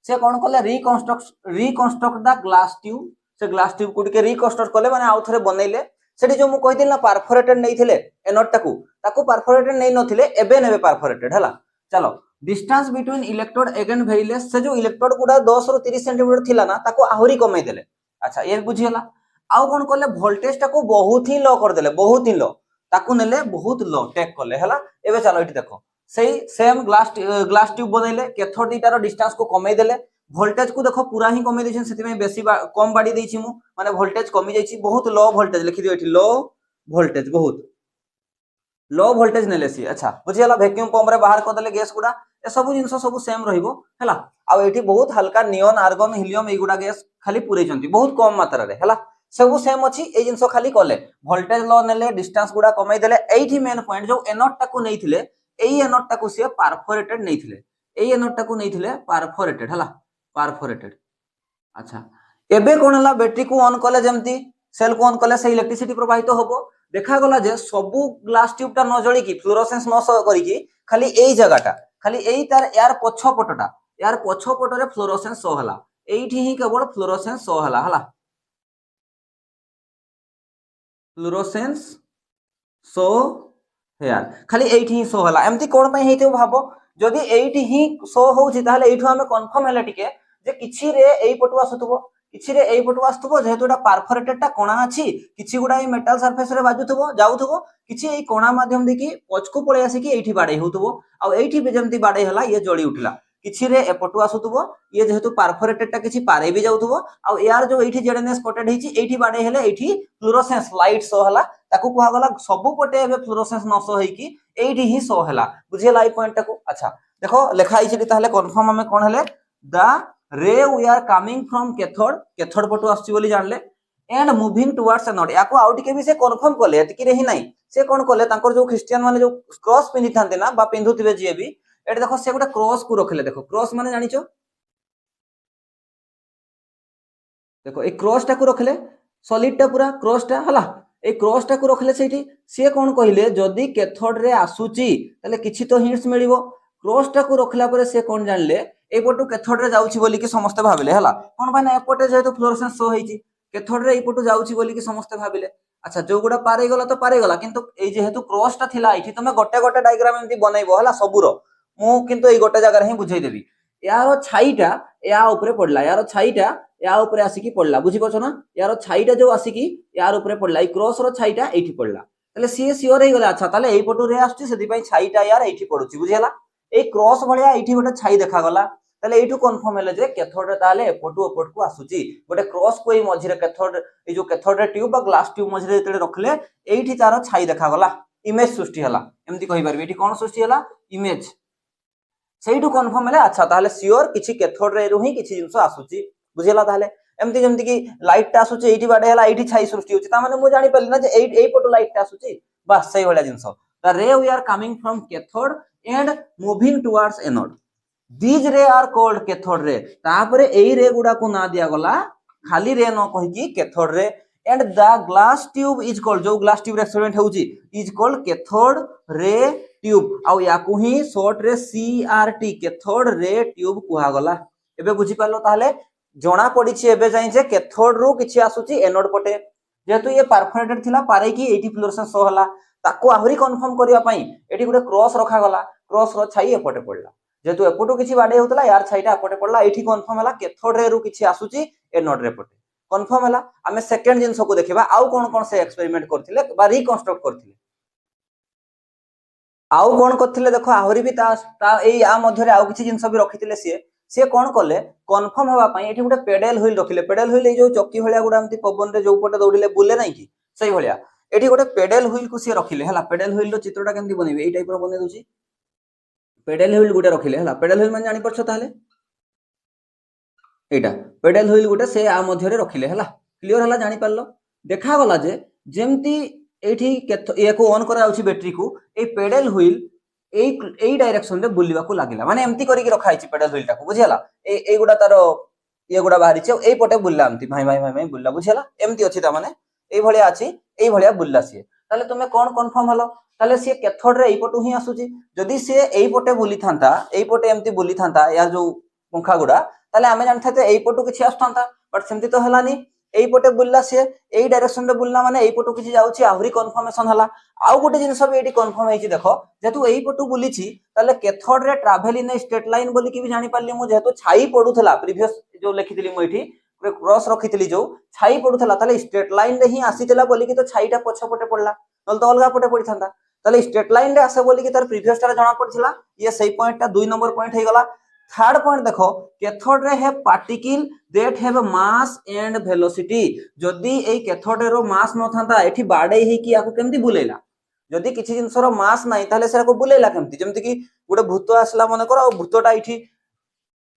से कोन कले रिकंस्ट्रक्ट द ग्लास ट्यूब से ग्लास ट्यूब को के रिकंस्ट्रक्ट कले माने आउ थरे बनैले सेठी जो मु कहिदिल ना परफोरेटेड नैथिले एनोड ताकू परफोरेटेड नै नथिले एबे नेबे परफोरेटेड हला। चलो डिस्टेंस बिटवीन इलेक्ट्रोड अगेन भेइले से जो इलेक्ट्रोड गुडा 10 रो 30 सेंटीमीटर थिला ना ताकू आहुरी कमै देले। अच्छा ये बुझियला आउ कोन कले वोल्टेज टाकू बहुत ही लो कर देले बहुत ही लो ताकू नेले बहुत लो टेक कले हला। एबे चलो इटी देखो सेही सेम ग्लास ट्यूब बनैले कैथोड दीटार डिस्टेंस को कमै देले वोल्टेज को देखो पूरा ही कमै दैछन सेति में बेसी कम बाडी दैछि मु माने वोल्टेज कमी जाइछि बहुत लो वोल्टेज लिखि दियो एठी लो वोल्टेज बहुत लो वोल्टेज नेले सी। अच्छा बुझियला वैक्यूम पंप रे बाहर क देले गैस गुडा ए सब जिंस सब सेम रहिबो हला। आ एठी बहुत हल्का नियॉन आर्गन हीलियम ए गुडा गैस खाली पुरै छंती बहुत कम मात्रा रे हला सब सेम अछि ए जिंस खाली कले वोल्टेज लो नेले डिस्टेंस गुडा कमै देले। एठी मेन पॉइंट जो एनोड टाकू नैथिले एई एनोड टाकू से परफोरेटेड नैथिले एई एनोड टाकू नैथिले परफोरेटेड हला परफोरेटेड। अच्छा एबे कोन हला बैटरी को ऑन कले जेमती सेल को ऑन कले से इलेक्ट्रिसिटी प्रवाहित होबो देखा गला जे सबु ग्लास ट्यूबटा न जळी की फ्लोरोसेंस न करी की खाली एई जगहटा खाली एई तार यार पछो पटरे फ्लोरोसेंस शो हला एठी ही केवल फ्लोरोसेंस शो हला हला फ्लोरोसेंस शो हेयर खाली एठी ही शो हला एमती कोन पई हेते भाबो जदि एठी ही शो होउची ताहले एठु हमें कंफर्म हैला टिके जे किछि रे एई पटु आसुतबो किछि रे एई पटु आसुतबो जेहेतु एटा परफोरेटेड टा कोणा अछि किछि गुडा ए मेटल सरफेस रे बाजुतबो जाउतबो किछि एई कोणा माध्यम देखि पछकु पळे आसी कि एठी बाडे होतबो आ एठी बे जेमती बाडे हला ये जळी उठला किछि रे एपटु आसुतबो ये जेहेतु परफोरेटेड टा किछि पारे भी जाउतबो आ यार जो एठी जेडनेस कोटेड हिची एठी बाडे हेले एठी फ्लोरोसेंस लाइट शो हला ताकू कुहा गला सबु पटे एबे फ्लोरोसेंस न शो हेकी एठी ही शो हला बुझियला ई पॉइंट टाकू। अच्छा देखो लेखा आइछि ताहले कंफर्म हमें कोन हेले the ray we are coming from cathode पटु आछि बोली जानले एंड मूविंग टुवर्ड्स एनोड याको आउट के भी से कंफर्म करले एतकी रे ही नाही से कोन करले तांकर जो क्रिश्चियन माने जो क्रॉस पिनि थांते ना बा पिंधुतिबे जे भी एट देखो से गोटा क्रॉस को रखले देखो क्रॉस माने जानिचो देखो ए क्रॉस टा को रखले सॉलिड टा पूरा क्रॉस टा हला ए क्रॉस टा को रखले सेठी से कोन कहिले जदी कैथोड रे आसुची तले किछि तो हिंट्स मिलिबो क्रॉस टा को रखला परे से कोन जानले ए पटु कैथोड रे जाउची बोली कि समस्त भाबिले हला कोन भाई ना एपटे जेहेतु फ्लोरोसेंस शो हेची कैथोड रे ए पटु जाउची बोली कि समस्त भाबिले। अच्छा जो गुडा पारे गला तो पारे गला किंतु ए जेहेतु क्रॉस टा थिला एठी तमे गोटे गोटे डायग्राम एंती बनाइबो हला सबुरो मु किंतु ए गोटे जगह रे ही बुझाई देबी यार छाईटा या ऊपर पडला यार छाईटा या ऊपर आसी की पडला बुझी पछो ना यार छाईटा जो आसी की यार ऊपर पडला ए क्रॉस रो छाईटा एठी पडला तले सी सियोर हे गला। अच्छा ताले ए पटु रे आछी सेति पई छाईटा यार एठी पडुची बुझियला ए क्रॉस भलिया एठी गोटे छाई देखा गला ताले एठु कंफर्म हेले जे कैथोड रे ताले एपटु एपट को आसुची गोटे क्रॉस को ए मझी रे कैथोड ए जो कैथोड रे ट्यूब बा ग्लास ट्यूब मझी रे तेले रखले एठी तार छाई देखा गला इमेज सृष्टि हला एमती कहि परबी एठी कोन सृष्टि हला इमेज सेठु कंफर्म हेले। अच्छा ताले सियोर किछि कैथोड रे रु ही किछि जिंस आसुची बुझिला ताहले एमती जेमती कि लाइट टा आसुची एठी बाडे हला एठी छाई सृष्टि होची ता माने मु जानि पल्ली ना जे एई पटो लाइट टा आसुची बस सही होला since the ray we are coming from cathode end moving towards anode these ray are called cathode ray तापरे एई रे गुडा को ना दिया गला खाली रे न कहि कि cathode ray and the glass tube is called जो ग्लास ट्यूब एक्सपेरिमेंट होची is called cathode ray tube आउ याकू ही शॉर्ट रे सीआरटी कैथोड रे ट्यूब कुहा गला एबे बुझी पालो ताहले जना पड़ी एबे जाई जे कैथोड रू किछि आसुची एनोड पटे जेतु ये परफोरेटेड थिला पारे कि 80 फ्लोरेसेंस शो हला ताको आहुरी कंफर्म करिया पई एठी गुटे क्रॉस रखा गला क्रॉस रो छाई एपटे पड़ला जेतु एपटो किछि बाडे होतला यार छाईटा एपटे पड़ला एठी कंफर्म हला कैथोड रे रू किछि आसुची एनोड रे पटे कंफर्म हला हमें सेकंड जिंस को देखिबा आउ कोन कोन से एक्सपेरिमेंट करथिले बा रिकंस्ट्रक्ट करथिले आउ कोन करथिले देखो आहुरी भी ता एई आ मध्य रे आउ किछि जिंस भी रखिथिले सी कौन कले कन्फर्म हवा पई एठी गुटे पेडल व्हील रखिले पेडल व्हील जो चक्की भलिया गुडा एमती पवन रे जो पटे दौड़िले बुले नाही कि सही भलिया एठी गुटे पेडल व्हील को सी रखिले हला पेडल व्हील रो चित्रटा केमती बनेबे एई टाइप रो बने दोची पेडल व्हील गुटे रखिले हला पेडल व्हील माने जानि परछ ताले एटा पेडल व्हील गुटे से आ मध्य रे रखिले हला क्लियर हला जानि पारलो देखा गला जे जेमती एठी एको ऑन करा जाउची बैटरी को ए पेडल व्हील एई डायरेक्शन रे बुलिबा को लागिला माने एमती करी कि रखा आइची पेडल व्हील टा को बुझियाला ए गुडा तारो ये गुडा बाहरी छ एई पटे बुल्ला एमती भाई भाई भाई भाई बुल्ला बुझियाला एमती अछि ता माने एई भलिया अछि एई भलिया बुल्ला सी ताले तुमे कोन कंफर्म हलो ताले सी कैथोड रे एई पटु ही आसुची जदी से एई पटे बुली थांता एई पटे एमती बुली थांता या जो पंखा गुडा ताले आमे जानथा ते एई पटु किछि आसथांता बट सेमती तो हलानी एई पटे बुल्ला से एई डायरेक्शन रे बुल्ला माने एई पटु किछि जाउची आहुरी कंफर्मेशन हला आउ गोटे जिंस भी एटी कंफर्म हेची देखो जेतु एई पटु बुलीची ताले cathode ray travel in straight line बोली कि भी जानि पारली मु जेतु छाई पडुथला प्रीवियस जो लिखितली मु एठी क्रॉस रखितली जो छाई पडुथला ताले स्ट्रेट लाइन रे ही आसीतला बोली कि तो छाईटा पछ पटे पडला नल तो अलगा पटे पडी थांता ताले स्ट्रेट लाइन रे आसे बोली कि तार प्रीवियस टा जणा पडथिला ये सही पॉइंट टा 2 नंबर पॉइंट हे गला थर्ड पॉइंट देखो कैथोड रे है particle that have mass and velocity जदी ए कैथोड रो मास न थांता एठी बाडे हे कि याको केमती बुलेला जदी किछि जिंस रो मास नाही ताले सेरा को बुलेला केमती जेमति कि गुडे भूत आसला मने कर भूतटा एठी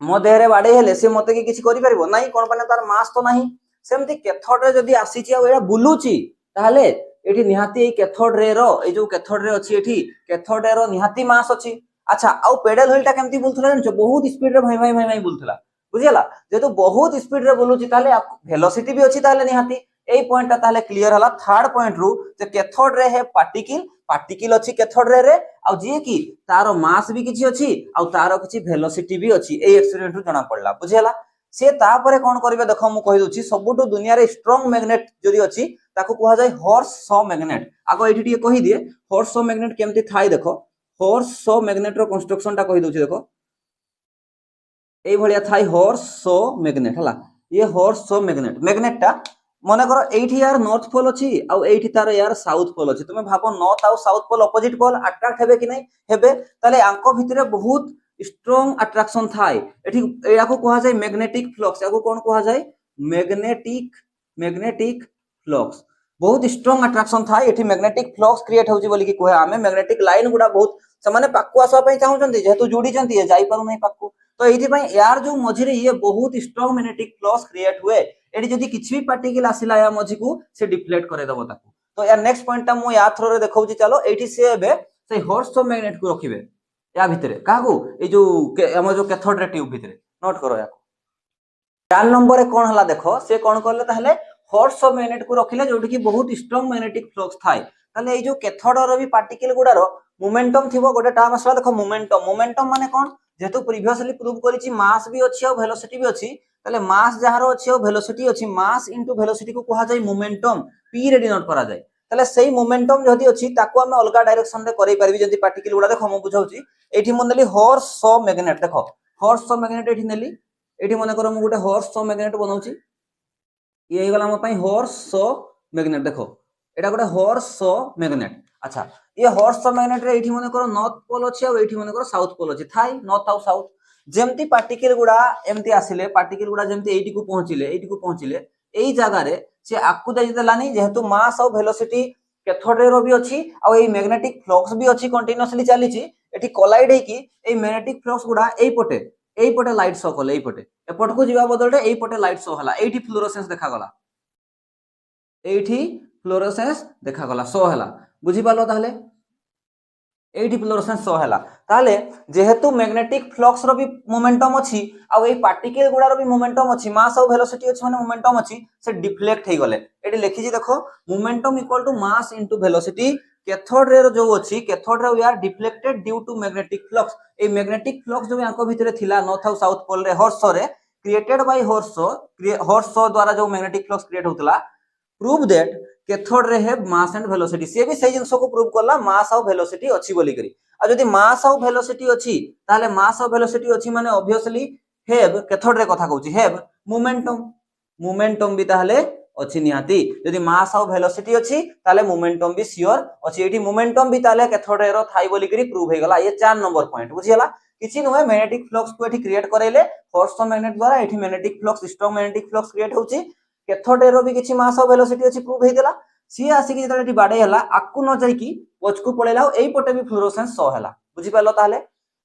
मो देहरे बाडे हेले से मते कि किछि करि परिबो नाही कोन पाने तार मास तो नाही सेमति कैथोड रे जदी आसीची आ एडा बुलुची ताले एठी निहाती ए कैथोड रे रो ए जो कैथोड रे अछि एठी कैथोड रे रो निहाती मास अछि अच्छा आउ पेडल व्हील टा केमती बुलथला जानछो बहुत स्पीड रे भाई भाई भाई भाई बुलथला बुझियला जेतु बहुत स्पीड रे बुलुची ताले वेलोसिटी भी अछि ताले निहाती एई पॉइंट ता ताले क्लियर हला थर्ड पॉइंट रु जे कैथोड रे है पार्टिकल अछि कैथोड रे आ जे कि तारो मास भी किछि अछि आ तारो किछि वेलोसिटी भी अछि एई एक्सपेरिमेंट रु जणा पड़ला बुझियला से तापरे कोन करबे देखो मु कहि दोछि सबुटो दुनिया रे स्ट्रांग मैग्नेट जदी अछि ताको कहवा जाय हॉर्स सॉ मैग्नेट आगो एठी टिके कहि दिए हॉर्स सॉ मैग्नेट केमती थाई देखो हॉर्स सॉ मैग्नेट रो कंस्ट्रक्शन टा कहि दोछि देखो एई भलिया थाई हॉर्स सॉ मैग्नेट हला ये हॉर्स सॉ मैग्नेट टा मने करो एठी यार नॉर्थ पोल अछि आ एठी तार यार साउथ पोल अछि तुमे भाबो नॉर्थ आ south pole opposite pole attract हेबे कि नै हेबे ताले आंको भितरे बहुत स्ट्रांग अट्रैक्शन थाई एठी याको कहा जाय मैग्नेटिक फ्लक्स याको कोन कहा जाय मैग्नेटिक फ्लक्स बहुत स्ट्रांग अट्रैक्शन थाई एठी मैग्नेटिक फ्लक्स क्रिएट होउची बोली कि कोहे आमे मैग्नेटिक लाइन गुडा बहुत समाने पाक्कु आसवा पई चाहू चंती जेतु जुडी चंती जाई पारु नै पाक्कु तो एठी पई यार जो मझिरे ये बहुत स्ट्रांग मैग्नेटिक फ्लक्स क्रिएट हुए एठी जदी किछि भी पार्टिकल आसिला या मझी को से डिफ्लेक्ट करे दबो ताकू तो यार नेक्स्ट पॉइंट ता मु या थ्रो रे देखौची चलो एठी से एबे से हॉर्स ऑफ मैग्नेट को रखिबे या भितरे काहू ए जो हम जो कैथोड रे ट्यूब भितरे नोट करो याको 4 नंबर रे कोन हला देखो से कोन करले ताहले हॉर्स ऑफ मैग्नेट को रखिले जोठी कि बहुत स्ट्रांग मैग्नेटिक फ्लक्स थाए ताले ए जो कैथोड रो भी पार्टिकल गुडारो मोमेंटम थिबो गोटे टर्म आसला देखो मोमेंटम माने कोन जेतु प्रीवियसली प्रूव करिछि मास भी अछि और वेलोसिटी भी अछि ताले मास जहारो अछि और वेलोसिटी अछि मास इनटू वेलोसिटी को कहा जाय मोमेंटम p रे डिनोट करा जाय ताले सेही मोमेंटम जदी अछि ताको हम अलगा डायरेक्शन रे करै परबी जदी पार्टिकल गुडा देखो हम बुझाउछि एठी मन नेली हॉर्स ऑफ मैग्नेट देखो हॉर्स ऑफ मैग्नेट एठी नेली एठी मन करो हम गुटे हॉर्स ऑफ मैग्नेट बनाउछि ये हे गला हम पई हॉर्स ऑफ मैग्नेट देखो एटा गुटे हॉर्स ऑफ मैग्नेट अच्छा ये हॉर्स ऑफ मैग्नेट रे एठी मन करो नॉर्थ पोल अछि और एठी मन करो साउथ पोल अछि थाई नॉर्थ और साउथ जेमती पार्टिकल गुडा एमती आसिले पार्टिकल गुडा जेमती एठी को पहुंचिले एई जगह रे से आकु दे देलानी जेहेतु मास और वेलोसिटी कैथोड रे रो भी अछि और एई मैग्नेटिक फ्लक्स भी अछि कंटीन्यूअसली चलीछि एठी कोलाइड हे कि एई मैग्नेटिक फ्लक्स गुडा एई एई पटे लाइट शो कले एई पटे एपट को जीवा बदल रे एई पटे लाइट शो हला एठी फ्लोरोसेंस देखा गला एठी फ्लोरोसेंस देखा गला शो हला बुझी पालो ताहले एठी फ्लोरोसेंस शो हला ताहले जेहेतु मैग्नेटिक फ्लक्स रो भी मोमेंटम अछि आ एई पार्टिकल गुडा रो भी मोमेंटम अछि मास और वेलोसिटी अछि माने मोमेंटम अछि से डिफ्लेक्ट हे गले एठी लिखि जी देखो momentum equal to mass into velocity cathode ray जो अछि cathode ray we are deflected due to magnetic flux a magnetic flux जो आंको भितरे थिला नॉर्थ और साउथ पोल रे हॉर्स रे क्रिएटेड बाय हॉर्स द्वारा जो मैग्नेटिक फ्लक्स क्रिएट होतला prove that cathode ray have mass and velocity से भी सही जिंस को प्रूव करला मास और वेलोसिटी अछि बोली करी आ जदी मास और वेलोसिटी अछि ताले मास और वेलोसिटी अछि माने ऑब्वियसली हैव कैथोड रे कथा कहूची हैव मोमेंटम भी ताले अछि निहाती जदी मास और वेलोसिटी अछि ताले मोमेंटम भी श्योर अछि एठी मोमेंटम भी ताले कैथोड रे थाई बोली करी प्रूव हे गला ये 4 नंबर पॉइंट बुझियला किछि नय मैग्नेटिक फ्लक्स को एठी क्रिएट करेले फोर्स मैग्नेट द्वारा एठी magnetic flux strong magnetic flux create होची कैथोड रे रो भी किछि मास और वेलोसिटी अछि प्रूव हे गेला सी आसी कि जतले बाडे हला आकु न जाई कि पछकु पळेला एई पटे भी फ्लोरोसेंस शो हला बुझि पालो ताले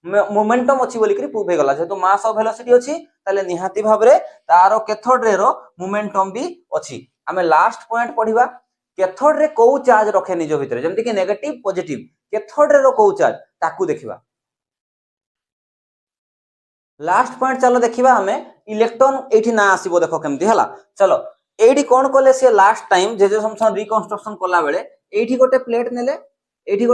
मोमेंटम अछि बोली करी प्रूव हे गला जेतु मास और वेलोसिटी अछि ताले निहाती भाबरे तारो कैथोड रे रो मोमेंटम भी अछि हमें लास्ट पॉइंट पढिबा कैथोड रे को चार्ज रखे निजो भितरे जेमति कि नेगेटिव पॉजिटिव कैथोड रे रो को चार्ज ताकू देखिबा लास्ट पॉइंट चलो देखिबा हमें इलेक्ट्रॉन एठी ना आसीबो देखो केमति हला चलो एठी कोन कोले से लास्ट टाइम जे समसन रिकंस्ट्रक्शन कोला बेले एठी गोटे प्लेट नेले आ एठी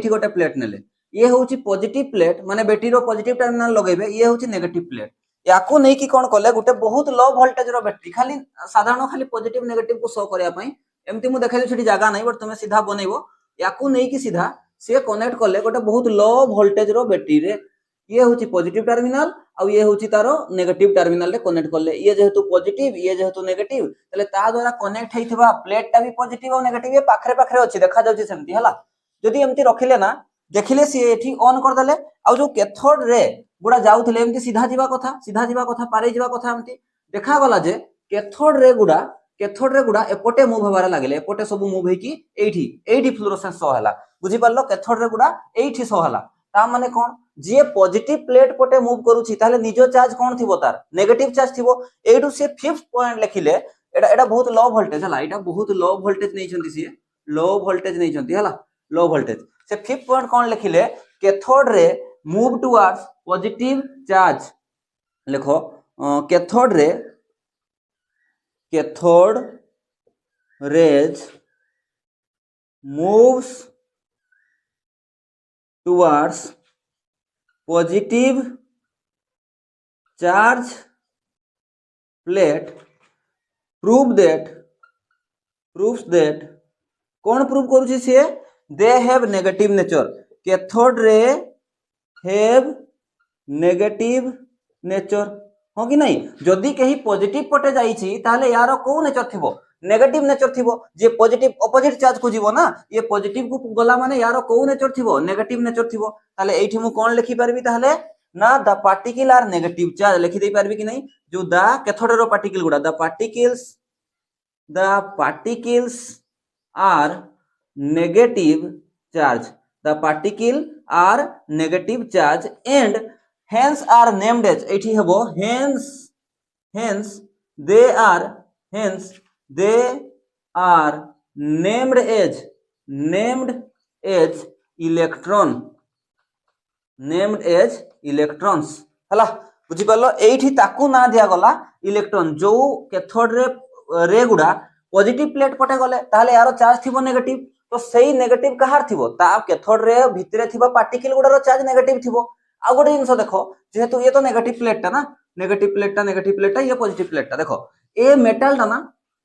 गोटे प्लेट नेले ये होची पॉजिटिव प्लेट माने बैटरी रो पॉजिटिव टर्मिनल लगेबे ये होची नेगेटिव प्लेट याकू नै कि कोन कोले गोटे बहुत लो वोल्टेज रो बैटरी खाली साधारण खाली पॉजिटिव नेगेटिव को शो करिया पई एमति मु देखाइ छठी जगह नै बट तुमे सीधा बनेबो याकू नै कि सीधा से कनेक्ट करले गोटे बहुत लो वोल्टेज रो बैटरी रे ये होची पॉजिटिव टर्मिनल आ ये होची तारो नेगेटिव टर्मिनल रे कनेक्ट करले ये जेहेतु पॉजिटिव ये जेहेतु नेगेटिव तले ता द्वारा कनेक्ट हेइथिबा प्लेट टा भी पॉजिटिव और नेगेटिव ये पाखरे पाखरे अछि देखा जाउची सेमति हला जदी एमति रखिले ना देखिले सी एठी ऑन कर देले आ जो कैथोड रे गुडा जाउथले एमति सीधा जीवा कथा पारे जीवा कथा एमति देखा गला जे कैथोड रे गुडा एपटे मूव होबार लागले एपटे सब मूव हे कि एठी फ्लोरोसेंस शो हला बुझि पारलो कैथोड रे गुडा एठी शो हला ता माने कोन जे पॉजिटिव प्लेट पटे मूव करूची ताले निजो चार्ज कोन थिबो तार नेगेटिव चार्ज थिबो एठू से फिफ्थ पॉइंट लिखिले एटा बहुत लो वोल्टेज हला एटा बहुत लो वोल्टेज नै छंती सी लो वोल्टेज नै छंती हला लो वोल्टेज से फिफ्थ पॉइंट कोन लिखिले cathode ray move towards positive charge लिखो cathode rays moves towards positive charge plate proves that कौन प्रूव करूची से they have negative nature cathode ray have negative nature हो कि नहीं जदि कहीं पॉजिटिव पटे जाईची ताले यार को नेचर थिबो नेगेटिव नेचर थिबो जे पॉजिटिव ऑपोजिट चार्ज को जीवो ना ये पॉजिटिव को गला माने यार को नेचर थिबो नेगेटिव नेचर थिबो ताले एठी मु कोन लिखि परबी ताले ना the particle are negative charge लिखि दे परबी कि नहीं जो द कैथोड रो पार्टिकल गुडा the particles are negative charge the particle are negative charge and hence are named as एठी हबो hence they are named as electrons हला बुझी पालो एठी ताकू ना दिया गला इलेक्ट्रॉन जो कैथोड रे गुडा पॉजिटिव प्लेट पटे गले ताले यारो चार्ज थिबो नेगेटिव तो सही नेगेटिव कहार थिबो ता कैथोड रे भितरे थिबा पार्टिकल गुडा रो चार्ज नेगेटिव थिबो आ गोटे जिंस देखो जेहेतु ये तो नेगेटिव प्लेट टा ना नेगेटिव प्लेट टा ये पॉजिटिव प्लेट टा देखो ए मेटल टा ना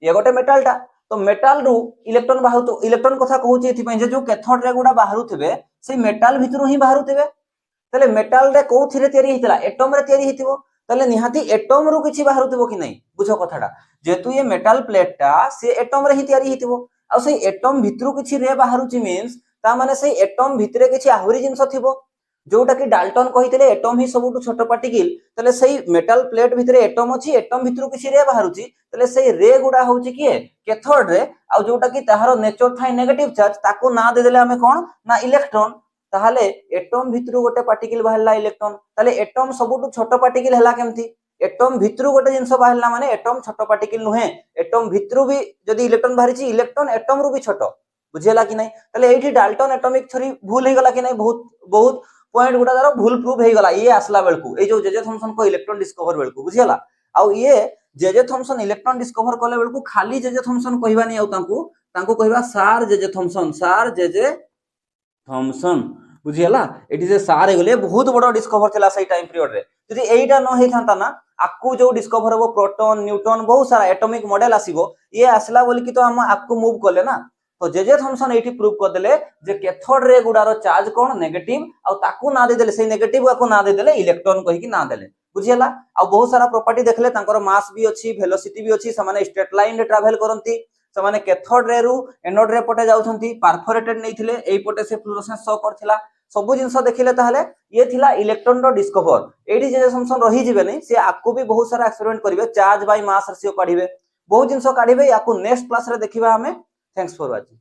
ये गोटे मेटल टा तो मेटल रु इलेक्ट्रॉन बाहु तो इलेक्ट्रॉन कथा कहूची एथि पय जे जो कैथोड रे गुडा बाहरु थिबे से मेटल भितरु ही बाहरु थिबे तले मेटल रे कोथिरे तयारी हितला एटम रे तयारी हितिबो तले निहाती एटम रु किछि बाहरु थिबो कि नहीं बुझो कथाटा जेतु ये मेटल प्लेट टा से एटम रे ही तयारी हितिबो आ से एटम भितरु किछि रे बाहरुची मींस ता माने से एटम भितरे किछि आहुरी जिंस थिबो जोटा कि डाल्टन कहितले एटम ही सबुटु छोट पार्टिकल तले सही मेटल प्लेट भितरे एटम अछि एटम भितरु किछि रे बाहरुची तले सही रे गुडा होउची कि कैथोड रे आ जोटा कि ताहारो नेचर थाई नेगेटिव चार्ज ताको ना दे देले हमें कोन ना इलेक्ट्रॉन ताहले एटम भितरु गोटे पार्टिकल बाहरला इलेक्ट्रॉन ताले एटम सबुठु छोट पार्टिकल हला केमथि एटम भितरु गोटे जिंस बाहरला माने एटम छोट पार्टिकल नुहे एटम भितरु भी जदी इलेक्ट्रॉन बाहरिची इलेक्ट्रॉन एटम रु भी छोट बुझेला कि नहीं ताले एठी डाल्टन एटॉमिक थ्योरी भूल हे गला कि नहीं बहुत बहुत पॉइंट गुडा दारो भूल प्रूफ हे गला ये आसला बेलकू ए जो जेजे थॉमसन को इलेक्ट्रॉन डिस्कवर बेलकू बुझेला आउ ये जेजे थॉमसन इलेक्ट्रॉन डिस्कवर कले बेलकू खाली जेजे थॉमसन कहबानी आउ तांको कहबा सार जेजे थॉमसन बुझियला एटी जे सार गले बहुत बड़ डिस्कवर थिला सही टाइम पीरियड रे जदि एइटा न हे थांता ना आकु जो डिस्कवर हो प्रोटॉन न्यूट्रॉन बहुत सारा एटॉमिक मॉडल आसीबो ये आसला बोली कि तो हम आकु मूव करले ना तो जेजे थॉमसन एटी प्रूव कर देले जे कैथोड रे गुडारो चार्ज कोन नेगेटिव आ ताकू ना दे देले सेही नेगेटिव आकु ना दे देले इलेक्ट्रॉन कहि कि ना देले बुझियला आ बहुत सारा प्रॉपर्टी देखले तांकर मास भी अछि वेलोसिटी भी अछि समाने स्ट्रेट लाइन रे ट्रैवल करंती समाने कैथोड रे रु एनोड रे पटे जाउछंती परफोरेटेड नैथिले एई पटे से फ्लोरोसेंस शो करथिला सब जिनस देखिले ताहले ये थिला इलेक्ट्रॉन रो डिस्कवर एडी जे थॉमसन रही जिवे नै से आकु भी बहुत सारा एक्सपेरिमेंट करिवे चार्ज बाय मास रेशियो काढिबे बहुत जिनस काढिबे याकु नेक्स्ट क्लास रे देखिबा हमें थैंक्स फॉर वाचिंग।